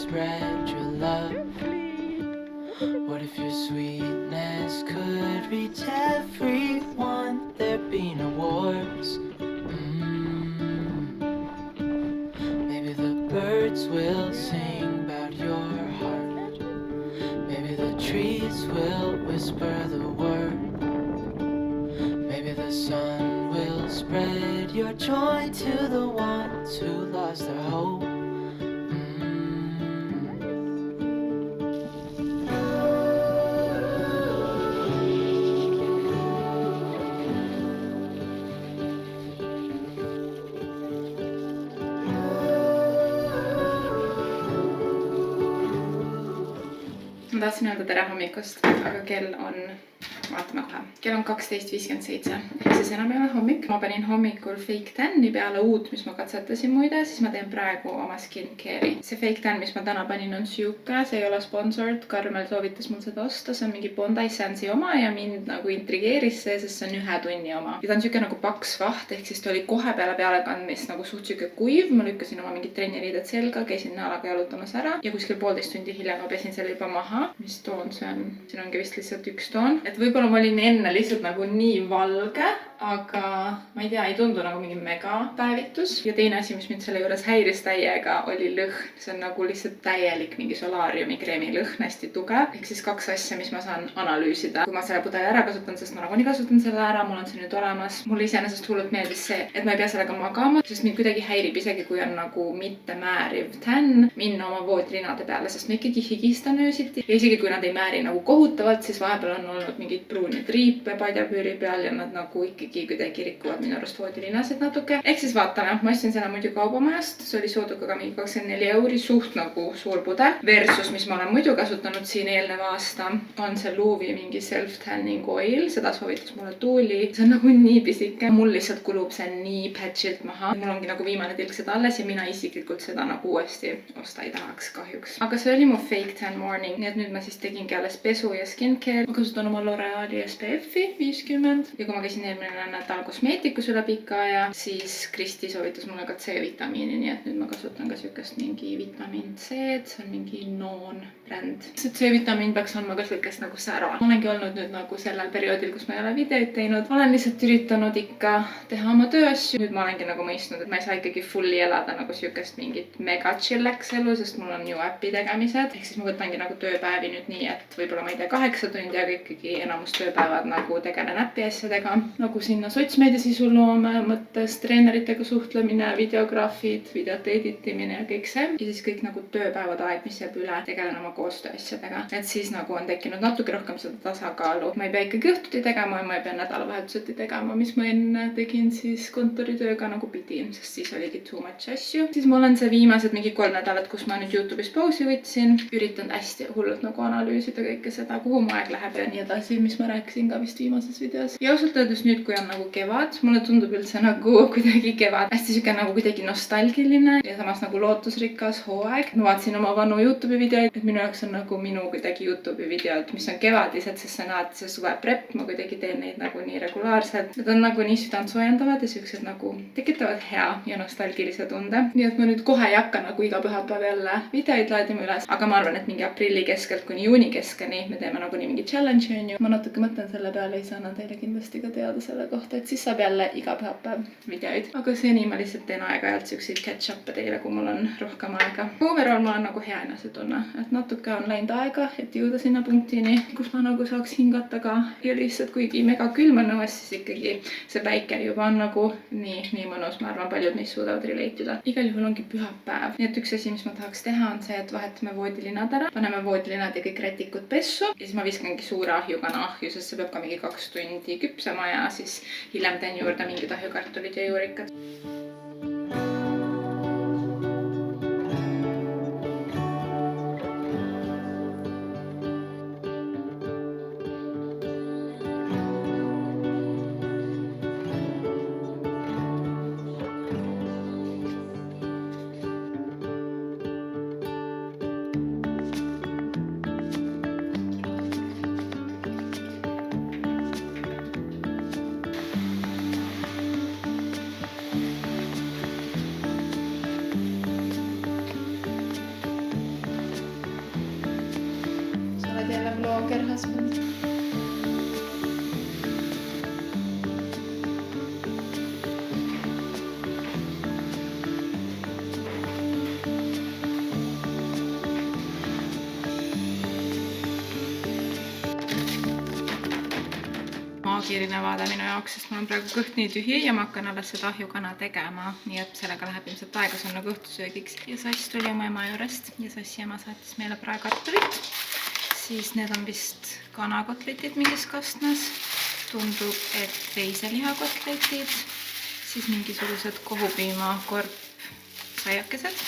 spread your love? What if your sweetness could reach everyone? There'd be no wars. Maybe the birds will sing about your heart. Maybe the trees will whisper the word. Maybe the sun will spread your joy to the ones who lost their hope. Ma tahtsin öelda tere hommikust, aga kell on, vaatame kohe, kell on 12:57 ehk siis enam ei ole hommik. Ma panin hommikul fake tan'i peale uut, mis ma katsetasin muide, siis ma teen praegu oma skincare'i. See fake tan, mis ma täna panin, on siuke, see ei ole sponsored. Karmel soovitas mul seda osta, see on mingi Bondi Sansi oma ja mind nagu intrigeeris see, sest see on 1 tunni oma. Ja ta on siuke nagu paks vaht, ehk siis ta oli kohe peale pealekandmist nagu suht siuke kuiv. Ma lükkasin oma mingid trenniriided selga, käisin naelaga jalutamas ära ja kuskil 1,5 tundi hiljem ma pesin selle juba maha. Mis toon see on? Siin ongi vist lihtsalt 1 toon. Et võib-olla ma olin enne lihtsalt nagu nii valge, aga ma ei tea, ei tundu nagu mingi mega päevitus. Ja teine asi, mis mind selle juures häiris täiega, oli lõhn. See on nagu lihtsalt täielik mingi solaariumi kreemi lõhn, hästi tugev. Ehk siis 2 asja, mis ma saan analüüsida, kui ma selle pudeli ära kasutan, sest ma nagunii kasutan selle ära, mul on see nüüd olemas. Mulle iseenesest hullult meeldis see, et ma ei pea sellega magama, sest mind kuidagi häirib isegi, kui on nagu mitte määriv tan, minna oma voodilinade peale, sest ma ikkagi higistan öösiti. Ja isegi kui nad ei määri nagu kohutavalt, siis vahepeal on olnud mingid pruunid riipe padjapüüri peal ja nad nagu ikkagi kuidagi rikuvad minu arust voodilinasid natuke. Ehk siis vaatame, ma ostsin selle muidu kaubamajast, see oli soodukaga mingi 24 €, suht nagu suur pudel. Versus, mis ma olen muidu kasutanud siin eelneva aasta, on see Luvi mingi self-tanning oil, seda soovitas mulle Tuuli. See on nagu nii pisike, mul lihtsalt kulub see nii patchilt maha. Mul ongi nagu viimane tilk seda alles ja mina isiklikult seda nagu uuesti osta ei tahaks kahjuks. Aga see oli mu fake tan morning, nii et nüüd ma siis tegingi alles pesu ja skincare. Ma kasutan oma L'Oreali SPF-i 50 ja kui ma käisin eelmine nädal kosmeetikus üle pika aja, siis Kristi soovitas mulle ka C-vitamiini, nii et nüüd ma kasutan ka siukest mingi vitamiin C, see on mingi noon bränd. See C-vitamiin peaks andma ka siukest nagu sära. Ma olengi olnud nüüd nagu sellel perioodil, kus ma ei ole videoid teinud. Olen lihtsalt üritanud ikka teha oma tööasju. Nüüd ma olengi nagu mõistnud, et ma ei saa ikkagi fulli elada nagu siukest mingit mega chillax elu, sest mul on ju äpi tegemised. Ehk siis ma võtangi nagu tööpäevi nüüd nii, et võib-olla ma ei tea 8 tundi, aga ikkagi enamus tööpäevad nagu tegelen äpi asjadega. Nagu sinna sotsmeedia sisuloome mõttes, treeneritega suhtlemine, videograafid, videote editimine ja kõik see. Ja siis kõik nagu tööpäevade aeg, mis jääb üle, tegelen oma koostööasjadega. Et siis nagu on tekkinud natuke rohkem seda tasakaalu. Ma ei pea ikkagi õhtuti tegema ja ma ei pea nädalavahetuseti tegema, mis ma enne tegin siis kontoritööga nagu pidin, sest siis oligi too much asju. Siis ma olen see viimased mingi 3 nädalat, kus ma nüüd YouTube'is pausi võtsin, üritanud hästi hullult nagu analüüsida kõike seda, kuhu mu aeg läheb ja nii edasi, mis ma rääkisin ka vist viimases videos. Ja ausalt öeldes nüüd, kui on nagu kevad, mulle tundub üldse nagu kuidagi kevad hästi siuke nagu kuidagi nostalgiline ja samas nagu lootusrikas hooaeg. Ma vaatasin oma vanu YouTube'i videoid, et minu jaoks on nagu minu kuidagi YouTube'i videod, mis on kevadised, sest see on alati see suve prep, ma kuidagi teen neid nagu nii regulaarselt. Need on nagu nii südantsoojendavad ja siuksed nagu tekitavad hea ja nostalgilise tunde. Nii et ma nüüd kohe ei hakka nagu iga pühapäev jälle videoid laadima üles, aga ma arvan, et mingi aprilli keskelt kuni juuni keskeni me teeme nagunii mingi challenge on ju. Ma natuke mõtlen selle peale, ei saa teile kindlasti ka teada selle kohta, et siis saab jälle iga pühapäev videoid. Aga seni ma lihtsalt teen aeg-ajalt siukseid catch-up'e teile, kui mul on rohkem aega. Overall ma olen nagu hea enesetunne, et natuke on läinud aega, et jõuda sinna punktini, kus ma nagu saaks hingata ka. Ja lihtsalt kuigi mega külm on õues, siis ikkagi see päike juba on nagu nii mõnus. Ma arvan, paljud meist suudavad relate ida. Igal juhul ongi pühapäev. Nii et üks asi, mis ma tahaks teha, on see, et vahetame voodilinad ära. Paneme voodilinad ja kõik rätikud pessu ja siis ma viskangi suure ahjukana ahju, sest see peab ka mingi 2 tundi küpsema ja siis hiljem teen juurde mingid ahjukartulid ja juurikad. husband. Maagiline vaade minu jaoks, sest mul on praegu kõht nii tühi ja ma hakkan alles seda ahjukana tegema, nii et sellega läheb ilmselt aega, see on nagu õhtusöögiks. Ja Sass tuli oma ema juurest ja Sassi ema saatis meile praekartulit. Siis need on vist kanakotletid mingis kastmes. Tundub, et veiselihakotletid, siis mingisugused kohupiima korp saiakesed,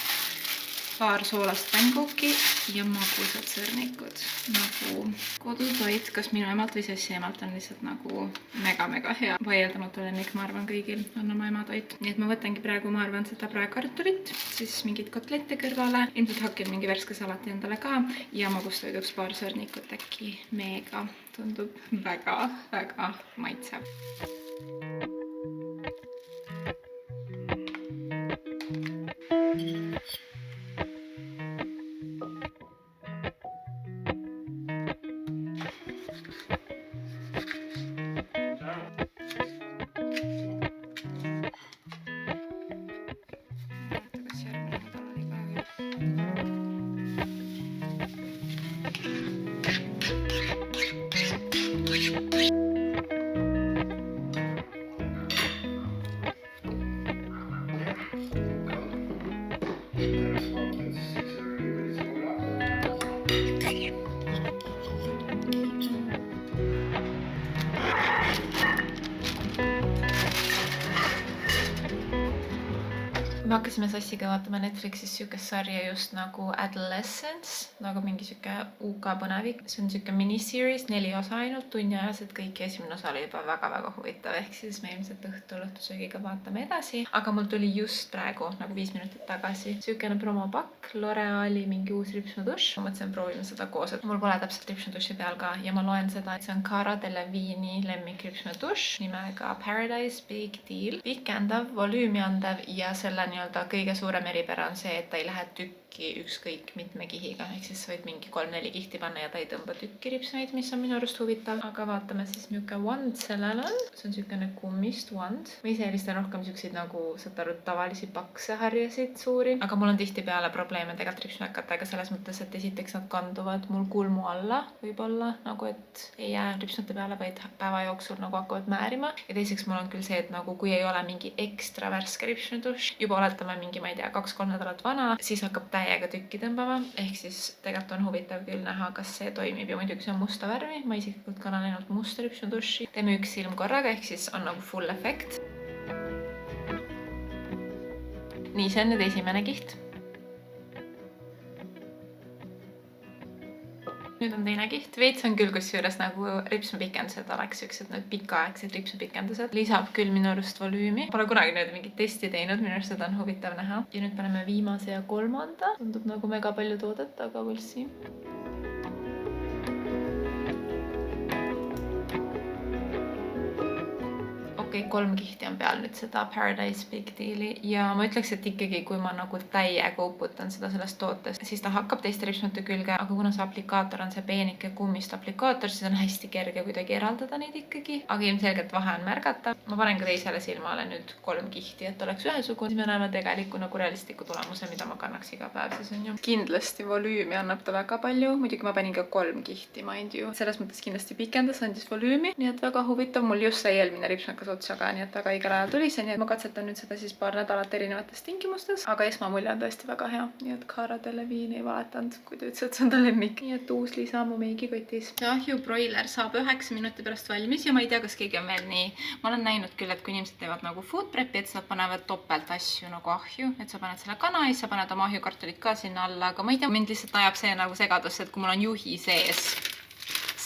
paar soolast pannkooki ja magusad sõrnikud. Nagu kodutoit, kas minu emalt või Sassi emalt on lihtsalt nagu mega hea. Vaieldamatu lemmik, ma arvan, kõigil on oma ema toit. Nii et ma võtangi praegu, ma arvan, seda praekartulit, siis mingid kotlette kõrvale. Ilmselt hakkin mingi värske salati endale ka ja magustoiduks paar sõrnikut äkki meega. Tundub väga maitsev. Me hakkasime Sassiga vaatama Netflixis sükest sarja just nagu Adolescence, nagu mingi süke UK põnevik. See on süke miniseries, 4 osa ainult, tunniajased kõik. Esimene osa oli juba väga huvitav, ehk siis me ilmselt õhtusöögiga vaatame edasi. Aga mul tuli just praegu, nagu 5 minutit tagasi, sükene promopakk, L'Oreali mingi uus ripsnudušš. Ma mõtlesin, proovime seda koos, et mul pole täpselt ripsnuduši peal ka ja ma loen seda, et see on Cara Delevingne lemmik ripsnudušš nimega Paradise Big Deal. Pikendav, volüümi andev ja selle kõige suurem eripära on see, et ta ei lähe tükki ükskõik mitme kihiga, ehk siis võid mingi 3-4 kihti panna ja ta ei tõmba tükki ripsmeid, mis on minu arust huvitav. Aga vaatame siis, milline wand sellel on. See on sükene kummist wand. Ma ise eelistan rohkem sükseid nagu tavalisi pakse harjasid suuri, aga mul on tihtipeale probleeme tegelikult ripsmekatega selles mõttes, et esiteks nad kanduvad mul kulmu alla võib-olla, nagu et ei jää ripsnute peale, vaid päeva jooksul nagu hakkavad määrima. Ja teiseks mul on küll see, et nagu kui ei ole mingi ekstra värske ripsnudušš, juba oletame mingi, ma ei tea, 2-3 nädalat vana, siis hakkab täiega tükki tõmbama, ehk siis tegelikult on huvitav küll näha, kas see toimib ja muidugi see on musta värvi, ma isiklikult kannan ainult musta ripsnudušši. Teeme üks silm korraga, ehk siis on nagu full efekt. Nii, see on nüüd esimene kiht. Nüüd on teine kiht. Veits on küll kusjuures nagu ripsmepikendused oleks üksed need pikaaegsed ripsmepikendused. Lisab küll minu arust volüümi. Pole kunagi nüüd mingit testi teinud, minu arust seda on huvitav näha. Ja nüüd paneme viimase ja 3. Tundub nagu mega palju toodet, aga we'll see. Okei, 3 kihti on peal nüüd seda Paradise Big Deali ja ma ütleks, et ikkagi kui ma nagu täiega uputan seda sellest tootest, siis ta hakkab teiste ripsnute külge, aga kuna see aplikaator on see peenike kummist aplikaator, siis on hästi kerge kuidagi eraldada neid ikkagi, aga ilmselgelt vahe on märgata. Ma panen ka teisele silmale nüüd 3 kihti, et oleks ühesugune, siis me näeme tegeliku nagu realistliku tulemuse, mida ma kannaks iga päev, siis on ju. Kindlasti volüümi annab ta väga palju, muidugi ma panin ka 3 kihti, mind ju. Selles mõttes kindlasti pikendas, andis volüümi, nii et väga huvitav. Mul just sai eelmine ripsmekas otsaga, nii et väga õigel ajal tuli see, nii et ma katsetan nüüd seda siis paar nädalat erinevates tingimustes, aga esmamulje on tõesti väga hea, nii et Cara Delevingne ei valetanud, kui ta ütles, et see on ta lemmik. Nii et uus lisa mu meigikotis. See ahju broiler saab 9 minuti pärast valmis ja ma ei tea, kas keegi on veel nii. Ma olen näinud küll, et kui inimesed teevad nagu food prepi, et nad panevad topelt asju nagu ahju, et sa paned selle kana ja sa paned oma ahjukartulit ka sinna alla, aga ma ei tea, mind lihtsalt ajab see nagu segadusse, et kui mul on juhi sees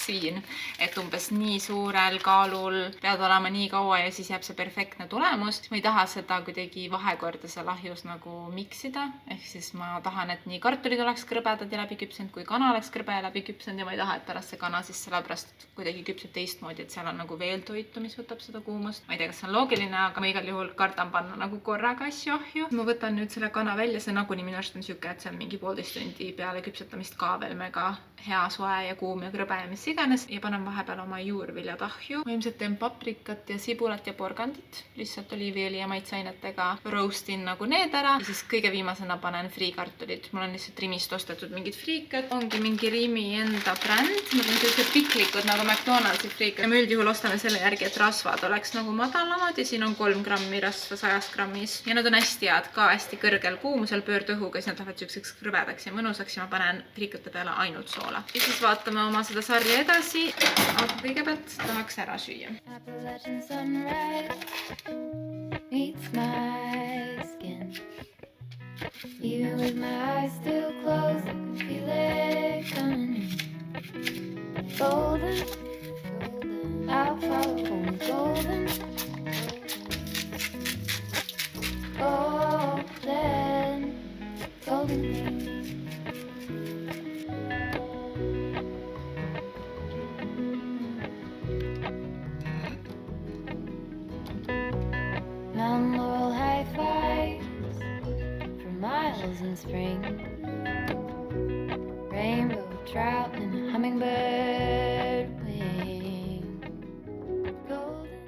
siin, et umbes nii suurel kaalul pead olema nii kaua ja siis jääb see perfektne tulemus. Ma ei taha seda kuidagi vahekorda seal ahjus nagu miksida, ehk siis ma tahan, et nii kartulid oleks krõbedad ja läbi küpsenud, kui kana oleks krõbe ja läbi küpsenud ja ma ei taha, et pärast see kana siis sellepärast kuidagi küpseb teistmoodi, et seal on nagu veel toitu, mis võtab seda kuumust. Ma ei tea, kas see on loogiline, aga ma igal juhul kardan panna nagu korraga asju ahju. Ma võtan nüüd selle kana välja, see nagunii minu arust on süke, et see on mingi 1,5 tundi peale küpsetamist ka veel mega hea soe ja kuum ja krõbe ja mis iganes ja panen vahepeal oma juurviljatahju. Ma ilmselt teen paprikat ja sibulat ja porgandit, lihtsalt oliiviõli ja maitseainetega roastin nagu need ära ja siis kõige viimasena panen friikartulid. Mul on lihtsalt Rimist ostetud mingid friikad, ongi mingi Rimi enda bränd, nad on sellised piklikud nagu McDonaldsi friikad ja me üldjuhul ostame selle järgi, et rasvad oleks nagu madalamad ja siin on 3 grammi rasva 100 grammis ja nad on hästi head ka hästi kõrgel kuumusel pöördõhuga, siis nad lähevad siukseks krõbedaks ja mõnusaks ja ma panen friikute peale ainult soola. Ja siis vaatame oma seda sarja edasi, aga kõigepealt tahaks ära süüa. Appalachian sunrise meets my skin. Even with my eyes still closed, I can feel it coming in. Golden, I'll follow home. Golden, golden, golden. Mount Laurel high fives for miles in spring. Rainbow trout and a hummingbird wing. Golden.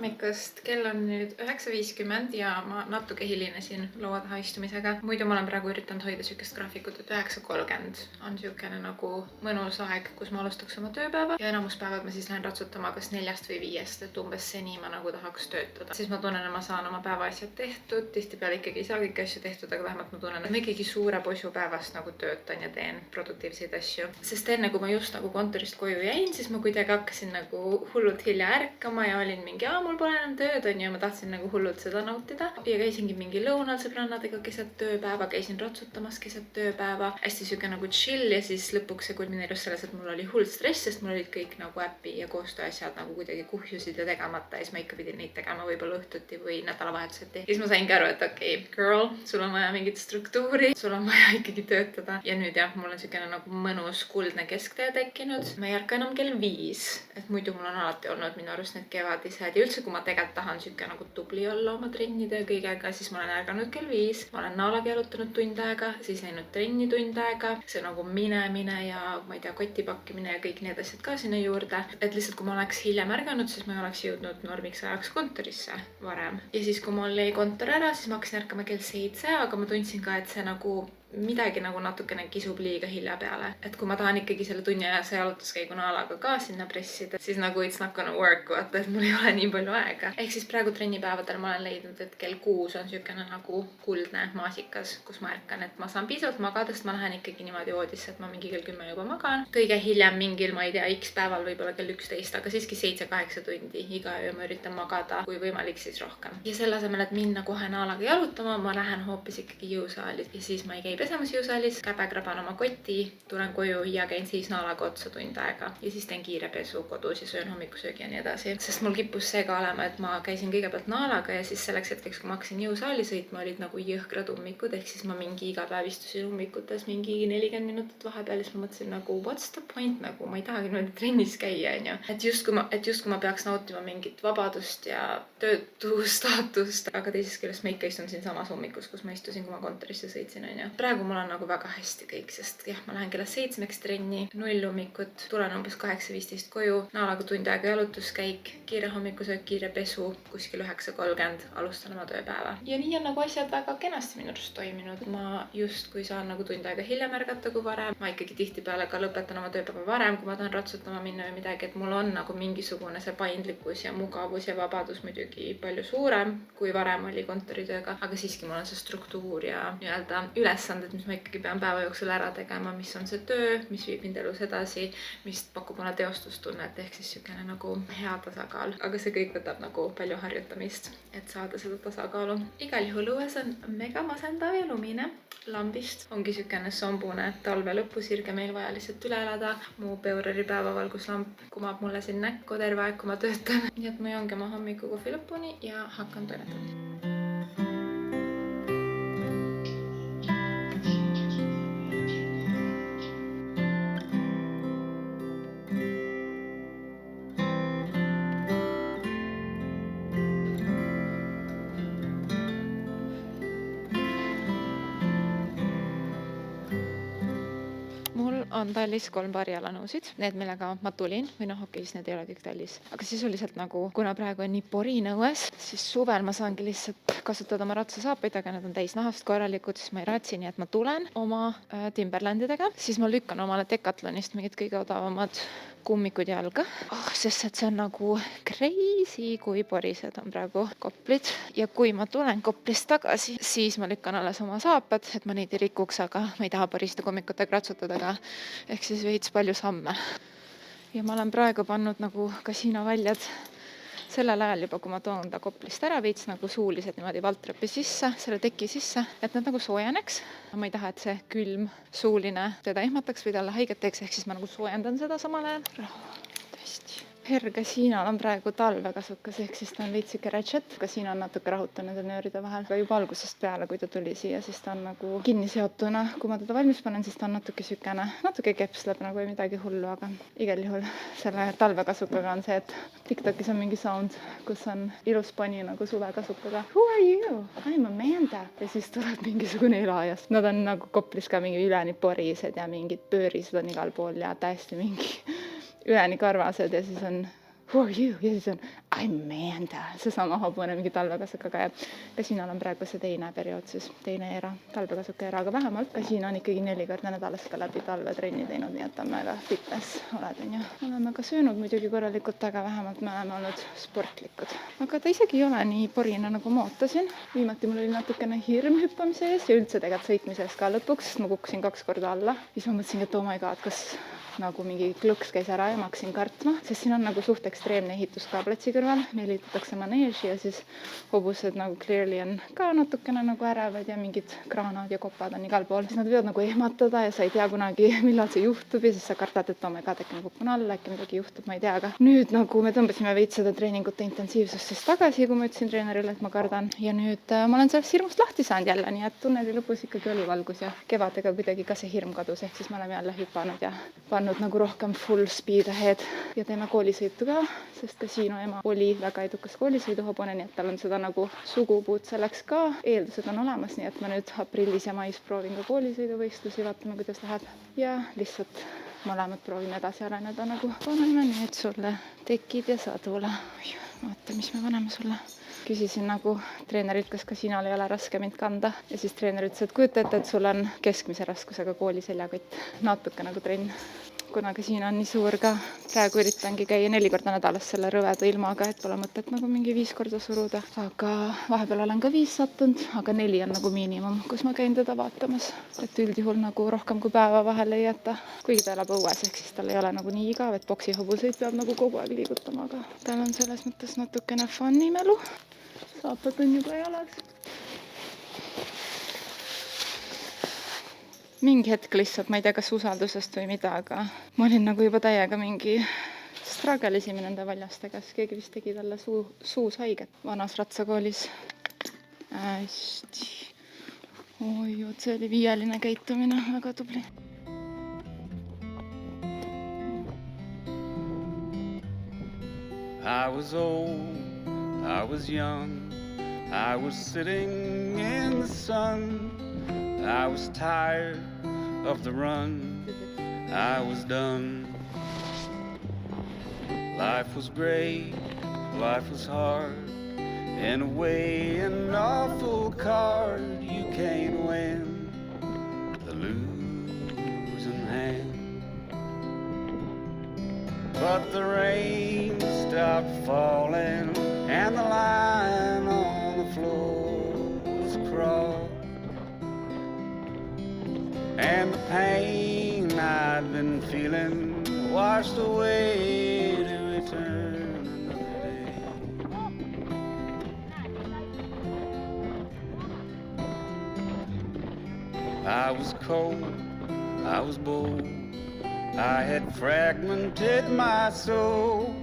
hommikust, kell on nüüd 9:50 ja ma natuke hilinesin laua taha istumisega. Muidu ma olen praegu üritanud hoida sükest graafikut, et 9:30 on sükene nagu mõnus aeg, kus ma alustaks oma tööpäeva ja enamus päevad ma siis lähen ratsutama kas 4 või 5, et umbes seni ma nagu tahaks töötada. Siis ma tunnen, et ma saan oma päevaasjad tehtud, tihtipeale ikkagi ei saa kõiki asju tehtud, aga vähemalt ma tunnen, et ma ikkagi suure posu päevast nagu töötan ja teen produktiivseid asju. Sest enne kui ma just nagu kontorist koju jäin, siis ma kuidagi hakkasin nagu hullult hilja ärkama ja olin mingi, mul pole enam tööd on ju, ma tahtsin nagu hullult seda nautida. Ja käisingi mingi lõunal sõbrannadega keset tööpäeva, käisin ratsutamas keset tööpäeva, hästi siuke nagu chill ja siis lõpuks see kulmineerus selles, et mul oli hull stress, sest mul olid kõik nagu äpi ja koostööasjad nagu kuidagi kuhjusid ja tegemata ja siis ma ikka pidin neid tegema võib-olla õhtuti või nädalavahetuseti. Ja siis ma saingi aru, et okei, girl, sul on vaja mingit struktuuri, sul on vaja ikkagi töötada. Ja nüüd jah, mul on siukene nagu mõnus kuldne kesktee tekkinud. Ma ei ärka enam kell 5, et muidu mul on alati olnud minu arust need kevadised ja üldse, kui ma tegelikult tahan siuke nagu tubli olla oma trennide ja kõigega, siis ma olen ärganud kell 5. Ma olen naala keerutanud tund aega, siis läinud trenni tund aega. See nagu minemine ja ma ei tea, koti pakkimine ja kõik need asjad ka sinna juurde. Et lihtsalt, kui ma oleks hiljem ärganud, siis ma ei oleks jõudnud normiks ajaks kontorisse varem. Ja siis, kui mul jäi kontor ära, siis ma hakkasin ärkama kell 7, aga ma tundsin ka, et see nagu midagi nagu natukene kisub liiga hilja peale. Et kui ma tahan ikkagi selle tunni ajase jalutuskäigu naalaga ka sinna pressida, siis nagu it's not gonna work, vaata, et mul ei ole nii palju aega. Ehk siis praegu trennipäevadel ma olen leidnud, et kell 6 on siukene nagu kuldne maasikas, kus ma ärkan, et ma saan piisavalt magada, sest ma lähen ikkagi niimoodi voodisse, et ma mingi kell 10 juba magan. Kõige hiljem mingil, ma ei tea, X päeval võib-olla kell 11, aga siiski 7-8 tundi iga öö ma üritan magada, kui võimalik, siis rohkem. Ja selle asemel, et minna kohe naalaga jalutama, ma lähen hoopis ikkagi jõusaali ja siis ma ei käi pesemas jõusaalis, kraban oma koti, tulen koju ja käin siis naalaga otsa tund aega ja siis teen kiire pesu kodus ja söön hommikusöögi ja nii edasi. Sest mul kippus see ka olema, et ma käisin kõigepealt naalaga ja siis selleks hetkeks, kui ma hakkasin jõusaali sõitma, olid nagu jõhkrad ummikud, ehk siis ma mingi iga päev istusin ummikutes mingi 40 minutit vahepeal ja siis ma mõtlesin nagu what's the point, nagu ma ei tahagi niimoodi trennis käia, onju. Et justkui ma peaks nautima mingit vabadust ja töötu staatust, aga teisest küljest ma ikka istun siin samas ummikus, kus ma istusin, kui ma kontorisse sõitsin, onju. Praegu mul on nagu väga hästi kõik, sest jah, ma lähen kella 7 trenni, 0 ummikut, tulen umbes 8:15 koju, naalaga tund aega jalutuskäik, kiire hommikusöök, kiire pesu, kuskil 9:30 alustan oma tööpäeva. Ja nii on nagu asjad väga kenasti minu arust toiminud. Ma justkui saan nagu tund aega hiljem ärgata kui varem. Ma ikkagi tihtipeale ka lõpetan oma tööpäeva varem, kui ma tahan ratsutama minna või midagi, et mul on nagu mingisugune see paindlikkus ja mugavus ja vabadus muidugi palju suurem, kui varem oli kontoritööga, aga siiski mul on see struktuur ja nii-öelda ülesanded, mis ma ikkagi pean päeva jooksul ära tegema, mis on see töö, mis viib mind elus edasi, mis pakub mulle teostustunnet, ehk siis niisugune nagu hea tasakaal. Aga see kõik võtab nagu palju harjutamist, et saada seda tasakaalu. Igal juhul õues on mega masendav ja lumine. Lambist ongi niisugune sombune talve lõpusirge meil vaja lihtsalt üle elada. Mu Beureri päevavalguslamp kumab mulle siin näkku terve aeg, kui ma töötan. Nii et ma joongi oma hommikukohvi lõpuni ja hakkan toimetama. On Tallis 3 paari jalanõusid, need millega ma tulin või okei, siis need ei ole kõik Tallis. Aga sisuliselt nagu, kuna praegu on nii porine õues, siis suvel ma saangi lihtsalt kasutada oma ratsasaapaid, aga need on täis nahast korralikud, siis ma ei ratsi, nii et ma tulen oma Timberlandidega, siis ma lükkan omale Decathlonist mingid kõige odavamad kummikud jalga, sest et see on nagu crazy, kui porised on praegu Koplid. Ja kui ma tulen Koplist tagasi, siis ma lükkan alles oma saapad, et ma neid ei rikuks, aga ma ei taha poriste kummikutega ratsutada ka. Ehk siis veits palju samme. Ja ma olen praegu pannud nagu kasiinoväljad sellel ajal juba, kui ma toon ta Koplist ära veits nagu suuliselt niimoodi valtrapi sisse, selle teki sisse, et nad nagu soojeneks. Ma ei taha, et see külm suuline teda ehmataks või talle haiget teeks, ehk siis ma nagu soojendan seda samal ajal. Tõesti. Kasiinal on praegu talvekasukas, ehk siis ta on veits siuke ratchet. Kasiin on natuke rahuta nende nööride vahel. Aga juba algusest peale, kui ta tuli siia, siis ta on nagu kinni seotuna. Kui ma teda valmis panen, siis ta on natuke kepsleb nagu ei midagi hullu, aga igal juhul selle talvekasukaga on see, et TikTokis on mingi sound, kus on ilus poni nagu suvekasukaga. Who are you? I'm Amanda. Ja siis tuleb mingisugune elajast. Nad on nagu Koplis ka mingi üleni porised ja mingid pöörised on igal pool ja täiesti mingi üleni karvased ja siis on who are you? Ja siis on I'm Amanda. See sama hobune mingi talvekasukaga ja Kasiinal on praegu see teine periood, siis teine era, talvekasuka era, aga vähemalt Kasiin on ikkagi 4 korda nädalas ka läbi talvetrenni teinud, nii et on väga fitness oled, on ju. Oleme ka söönud muidugi korralikult, aga vähemalt me oleme olnud sportlikud. Aga ta isegi ei ole nii porine, nagu ma ootasin. Viimati mul oli natukene hirm hüppamise ees ja üldse tegelikult sõitmise ees ka lõpuks, sest ma kukkusin 2 korda alla. Siis ma mõtlesin, et oh my god, kas nagu mingi klõks käis ära ja ma hakkasin kartma, sest siin on nagu suht ekstreemne ehitus ka platsi kõrval, meil ehitatakse maneeži ja siis hobused nagu clearly on ka natukene nagu ärevad ja mingid kraanad ja kopad on igal pool, siis nad võivad nagu ehmatada ja sa ei tea kunagi, millal see juhtub ja siis sa kardad, et oh my god, äkki ma kukun alla, äkki midagi juhtub, ma ei tea, aga nüüd nagu me tõmbasime veits seda treeningute intensiivsust siis tagasi, kui ma ütlesin treenerile, et ma kardan ja nüüd ma olen sellest hirmust lahti saanud jälle, nii et tunneli lõpus ikkagi oli valgus ja kevadega kuidagi ka see hirm kadus, ehk siis me oleme jälle hüpanud ja pannud nagu rohkem full speed ahead ja teeme koolisõitu ka, sest Kasiino ema oli väga edukas koolisõiduhobune, nii et tal on seda nagu sugupuud selleks ka, eeldused on olemas, nii et ma nüüd aprillis ja mais proovin ka koolisõiduvõistlusi, vaatame, kuidas läheb ja lihtsalt mõlemad proovime edasi areneda nagu paneme nüüd sulle tekid ja sadula. Vaata, mis me paneme sulle. Küsisin nagu treenerilt, kas Kasiinal ei ole raske mind kanda ja siis treener ütles, et kujuta ette, et sul on keskmise raskusega kooliseljakott, natuke nagu trenn. Kuna Kasiin on nii suur ka, praegu üritangi käia 4 korda nädalas selle rõveda ilmaga, et pole mõtet nagu mingi 5 korda suruda. Aga vahepeal olen ka 5 sattunud, aga 4 on nagu miinimum, kus ma käin teda vaatamas. Et üldjuhul nagu rohkem kui päeva vahel ei jäta. Kuigi ta elab õues, ehk siis tal ei ole nagu nii igav, et boksihobusõid peab nagu kogu aeg liigutama, aga tal on selles mõttes natukene funny melu. Saapad on juba jalas. mingi hetk lihtsalt, ma ei tea, kas usaldusest või mida, aga ma olin nagu juba täiega mingi strugglesime nende valjastega, siis keegi vist tegi talle suus haiget vanas ratsakoolis. Hästi. Oi, see oli 5 käitumine, väga tubli. I was old, I was young, I was sitting in the sun, I was tired of the run, I was done. Life was great, life was hard, in a way an awful card. You can't win the losing hand. But the rain stopped falling and the line on the floor was crossed, and the pain I'd been feeling washed away to return another day. I was cold, I was bold, I had fragmented my soul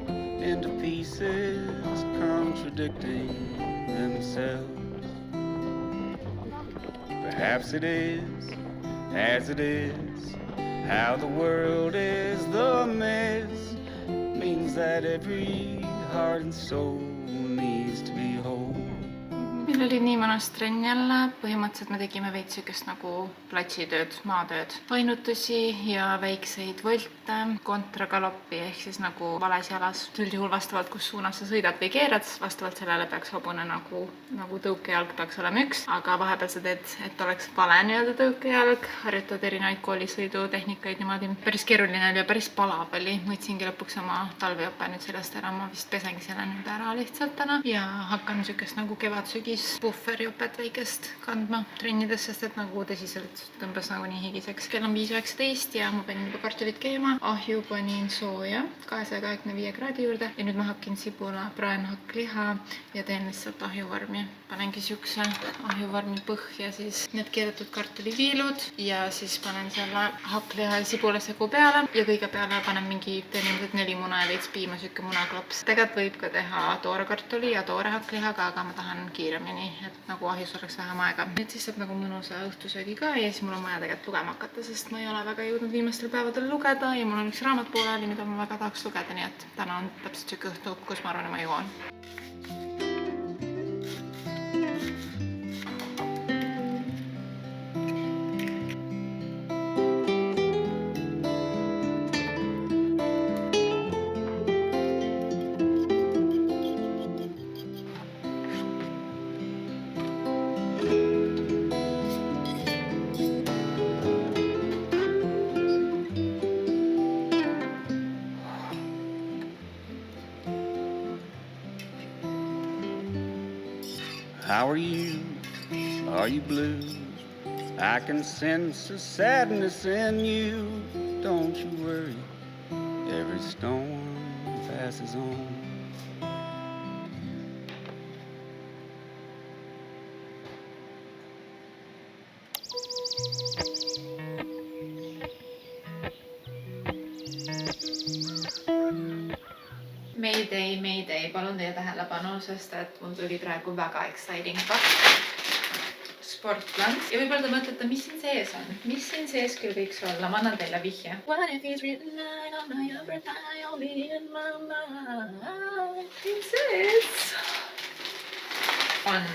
into pieces contradicting themselves. Perhaps it is, as it is, how the world is the mess, means that every heart and soul needs to be whole. Meil oli nii mõnus trenn jälle, põhimõtteliselt me tegime veits sükest nagu platsitööd, maatööd, painutusi ja väikseid võlte, kontragaloppi ehk siis nagu vales jalas. Üldjuhul vastavalt, kus suunas sa sõidad või keerad, vastavalt sellele peaks hobune nagu tõukejalg peaks olema üks, aga vahepeal sa teed, et oleks vale nii-öelda tõukejalg, harjutad erinevaid koolisõidutehnikaid niimoodi. Päris keeruline oli ja päris palav oli. Mõtsingi lõpuks oma talveõppe nüüd sellest ära, ma vist pesengi selle nüüd ära lihtsalt täna ja hakkan sükest nagu kevad-sügis puhverjopet väikest kandma trennides, sest et nagu tõsiselt tõmbas nagu nii higiseks. Kell on 5.19 ja ma panin juba kartulit keema, ahju panin sooja 225 kraadi juurde ja nüüd ma hakkin sibula, praenhakkliha ja teen lihtsalt ahjuvormi. Panengi siukse ahjuvormi põhja siis need keedetud kartuliviilud ja siis panen selle hakkliha ja sibulasegu peale ja kõige peale panen mingi 4 muna ja veits piima, siuke munaklops. Tegelikult võib ka teha toorekartuli ja toore hakklihaga, aga ma tahan kiiremini, et nagu ahjus oleks vähem aega. Nüüd siis saab nagu mõnusa õhtusöögi ka ja siis mul on vaja tegelikult lugema hakata, sest ma ei ole väga jõudnud viimastel päevadel lugeda ja mul on üks raamat pooleli, mida ma väga tahaks lugeda, nii et täna on täpselt siuke õhtu, kus ma arvan, et ma jõuan. How are you? Are you blue? I can sense a sadness in you. Don't you worry, every storm passes on. Mayday, palun teie tähelepanu, sest et mul tuli praegu väga exciting fakt. Sportland. Ja võib-olla te mõtlete, mis siin sees on? Mis siin sees küll võiks olla? Ma annan teile vihje. What if it's written right on my upper thigh, I'll be in my mind. Siin sees on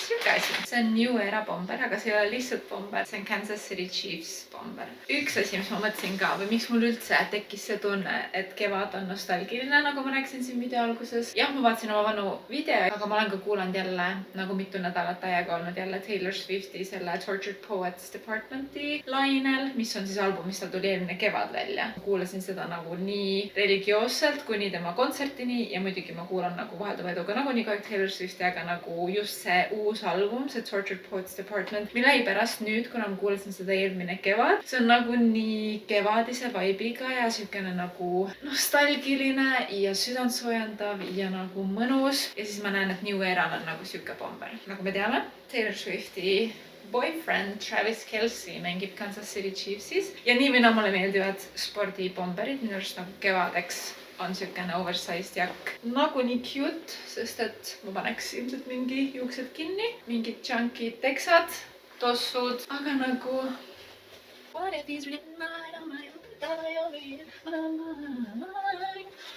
siuke asi. See on New Era bomber, aga see ei ole lihtsalt bomber. See on Kansas City Chiefs bomber. Üks asi, mis ma mõtlesin ka, või miks mul üldse tekkis see tunne, et kevad on nostalgiline, nagu ma rääkisin siin video alguses. Jah, ma vaatasin oma vanu video, aga ma olen ka kuulanud jälle nagu mitu nädalat täiega olnud jälle Taylor Swifti selle Tortured Poets Departmenti lainel, mis on siis album, mis tal tuli eelmine kevad välja. Kuulasin seda nagu nii religioosselt kuni tema kontsertini ja muidugi ma kuulan nagu vahelduva eduga nagu nii kõik Taylor Swifti, aga nagu just see uus album, see Tortured Poets Department, mille pärast nüüd, kuna ma kuulasin seda eelmine kevad, see on nagu nii kevadise vibe'iga ja siukene nagu nostalgiline ja südantsoojendav ja nagu mõnus. Ja siis ma näen, et New Era'l on nagu siuke bomber. Nagu me teame, Taylor Swifti boyfriend Travis Kelce mängib Kansas City Chiefsis ja nii või naa mulle meeldivad spordibomberid, minu arust nagu kevadeks on siukene oversized jakk. Nagu nii cute, sest et ma paneks ilmselt mingi juuksed kinni, mingid chunky teksad, tossud, aga nagu what if he's written right on my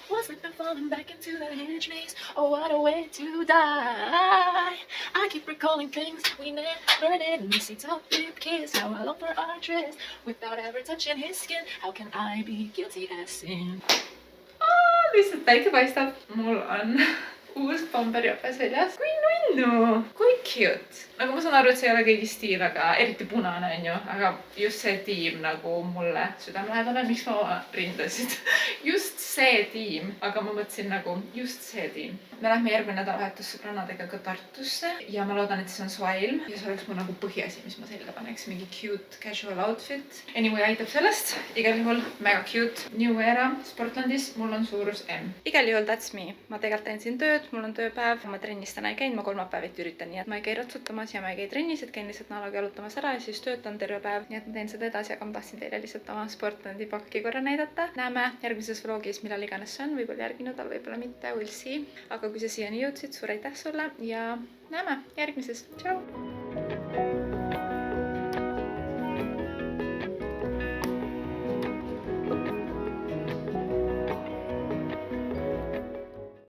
was slipping falling back into the hedge maze. Oh, what a way to die. I keep recalling things we never did. And this top lip kiss. How I long for our dress without ever touching his skin. How can I be guilty as sin? Lihtsalt päike paistab. Mul on uus bomberjope seljas. Kui nunnu! Kui cute! Nagu ma saan aru, et see ei ole kõigi stiil, aga eriti punane on ju. Aga just see tiim nagu mulle südamelähedane, miks ma rindasid. Just see tiim. Aga ma mõtlesin nagu just see tiim. Me lähme järgmine nädalavahetus sõbrannadega ka Tartusse ja ma loodan, et see on soe ilm ja see oleks mul nagu põhiasi, mis ma selga paneks. Mingi cute casual outfit. Anyway, aitab sellest. Igal juhul mega cute. New Era Sportlandis. Mul on suurus M. Igal juhul that's me. Ma tegelikult teen siin tööd. Mul on tööpäev. Ma trennis täna ei käinud. Ma kolmapäeviti üritan, nii et ma ei käi ratsutamas ja ma ei käi trennis, et käin lihtsalt naalaga jalutamas ära ja siis töötan terve päev. Nii et ma teen seda edasi, aga ma tahtsin teile lihtsalt oma Sportlandi pakki korra näidata. Näeme järgmises vlogis, millal iganes see on. Võib-olla järgmine nädal, võib-olla mitte. We'll see. Aga kui sa siiani jõudsid, suur aitäh sulle ja näeme järgmises. Tšau!